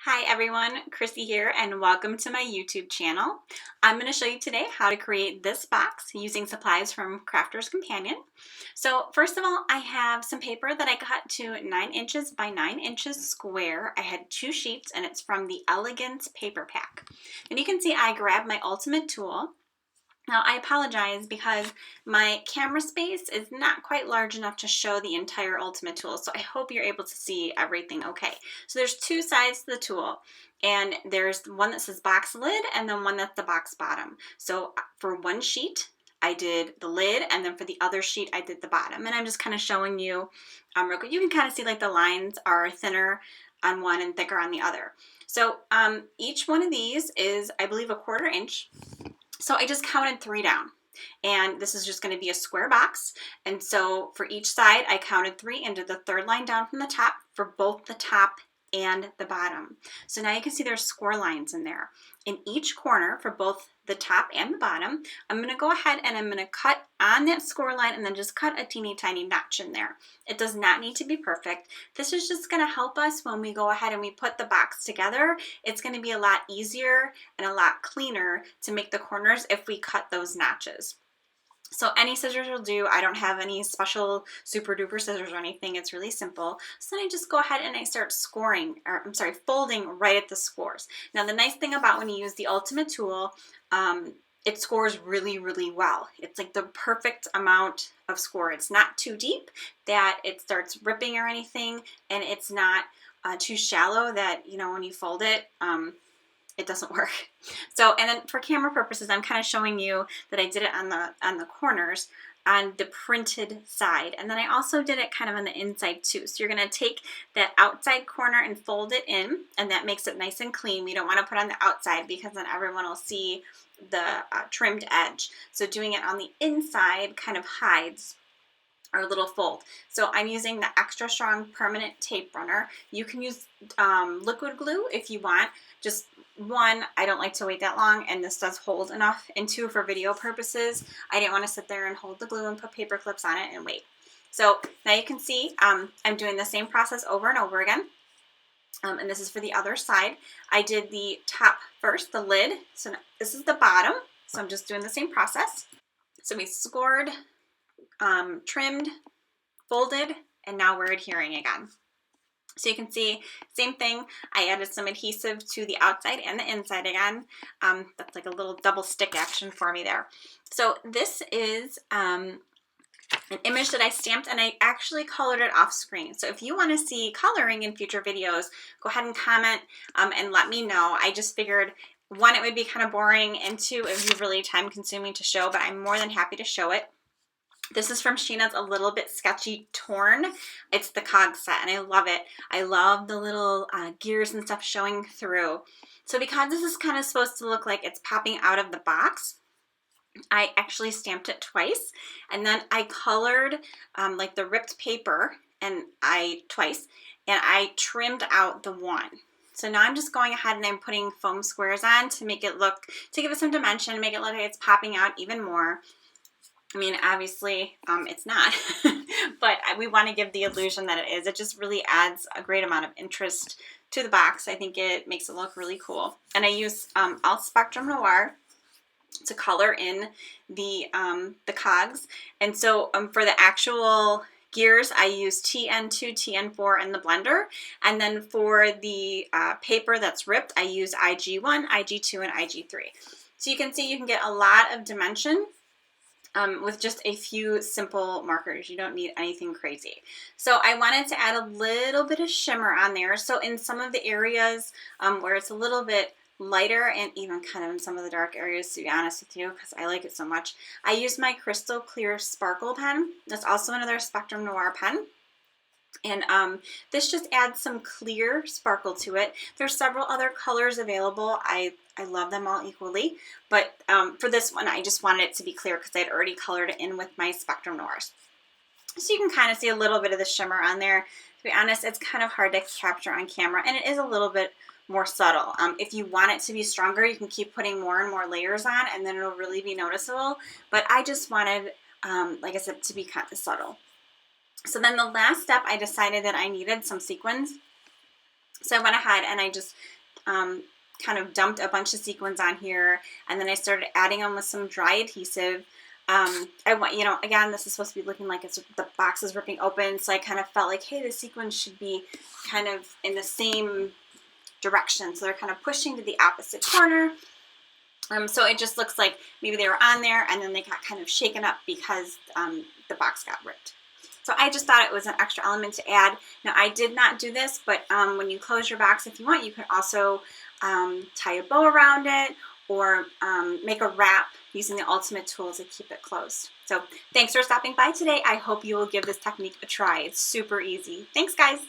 Hi everyone, Chrissy here and welcome to my YouTube channel. I'm going to show you today how to create this box using supplies from Crafter's Companion. So first of all, I have some paper that I cut to 9 inches by 9 inches square. I had 2 sheets and it's from the Elegance paper pack. And you can see I grabbed my Ultimate tool. Now I apologize because my camera space is not quite large enough to show the entire Ultimate tool, so I hope you're able to see everything okay. So there's 2 sides to the tool, and there's one that says box lid and then one that's the box bottom. So for one sheet I did the lid, and then for the other sheet I did the bottom, and I'm just kind of showing you real quick. You can kind of see like the lines are thinner on one and thicker on the other. So each one of these is, I believe, a 1/4 inch. So I just counted 3 down, and this is just going to be a square box. And so for each side, I counted 3 into the 3rd line down from the top for both the top and the bottom. So now you can see there's score lines in there. In each corner for both the top and the bottom, I'm going to go ahead and I'm going to cut on that score line and then just cut a teeny tiny notch in there. It does not need to be perfect. This is just going to help us when we go ahead and we put the box together. It's going to be a lot easier and a lot cleaner to make the corners if we cut those notches. So any scissors will do. I don't have any special super duper scissors or anything. It's really simple. So then I just go ahead and I start folding right at the scores. Now the nice thing about when you use the Ultimate tool, it scores really, really well. It's like the perfect amount of score. It's not too deep that it starts ripping or anything, and it's not too shallow that, you know, when you fold it, it doesn't work. So, and then for camera purposes, I'm kind of showing you that I did it on the corners on the printed side. And then I also did it kind of on the inside too. So you're going to take that outside corner and fold it in, and that makes it nice and clean. We don't want to put on the outside because then everyone will see the trimmed edge. So doing it on the inside kind of hides our little fold. So I'm using the extra strong permanent tape runner. You can use liquid glue if you want. Just 1, I don't like to wait that long, and this does hold enough. And 2, for video purposes, I didn't want to sit there and hold the glue and put paper clips on it and wait. So now you can see I'm doing the same process over and over again. And this is for the other side. I did the top first, the lid. So now, this is the bottom. So I'm just doing the same process. So we scored, trimmed, folded, and now we're adhering again. So you can see, same thing, I added some adhesive to the outside and the inside again. That's like a little double stick action for me there. So this is an image that I stamped, and I actually colored it off screen. So if you want to see coloring in future videos, go ahead and comment and let me know. I just figured, 1, it would be kind of boring, and 2, it would be really time consuming to show, but I'm more than happy to show it. This is from Sheena's A Little Bit Sketchy Torn. It's the Cogs set, and I love it. I love the little gears and stuff showing through. So because this is kind of supposed to look like it's popping out of the box, I actually stamped it twice, and then I colored like the ripped paper twice, and I trimmed out the one. So now I'm just going ahead and I'm putting foam squares on to make it look, to give it some dimension, make it look like it's popping out even more. I mean, obviously, it's not, but we want to give the illusion that it is. It just really adds a great amount of interest to the box. I think it makes it look really cool. And I use all Spectrum Noir to color in the cogs. And so for the actual gears, I use TN2, TN4 in the blender. And then for the paper that's ripped, I use IG1, IG2, and IG3. So you can see you can get a lot of dimension with just a few simple markers. You don't need anything crazy. So I wanted to add a little bit of shimmer on there. So in some of the areas where it's a little bit lighter, and even kind of in some of the dark areas, to be honest with you, because I like it so much, I use my Crystal Clear Sparkle pen. That's also another Spectrum Noir pen. And this just adds some clear sparkle to it. There's several other colors available. I love them all equally, but for this one, I just wanted it to be clear because I had already colored it in with my Spectrum Noirs. So you can kind of see a little bit of the shimmer on there. To be honest, it's kind of hard to capture on camera, and it is a little bit more subtle. If you want it to be stronger, you can keep putting more and more layers on, and then it'll really be noticeable. But I just wanted, like I said, to be kind of subtle. So then the last step, I decided that I needed some sequins. So I went ahead and I just kind of dumped a bunch of sequins on here, and then I started adding them with some dry adhesive. I want, you know, again, this is supposed to be looking like it's, the box is ripping open, so I kind of felt like, hey, the sequins should be kind of in the same direction, so they're kind of pushing to the opposite corner. So it just looks like maybe they were on there and then they got kind of shaken up because the box got ripped. So I just thought it was an extra element to add. Now I did not do this, but when you close your box, if you want, you could also tie a bow around it or make a wrap using the ultimate tools to keep it closed. So thanks for stopping by today. I hope you will give this technique a try. It's super easy. Thanks, guys.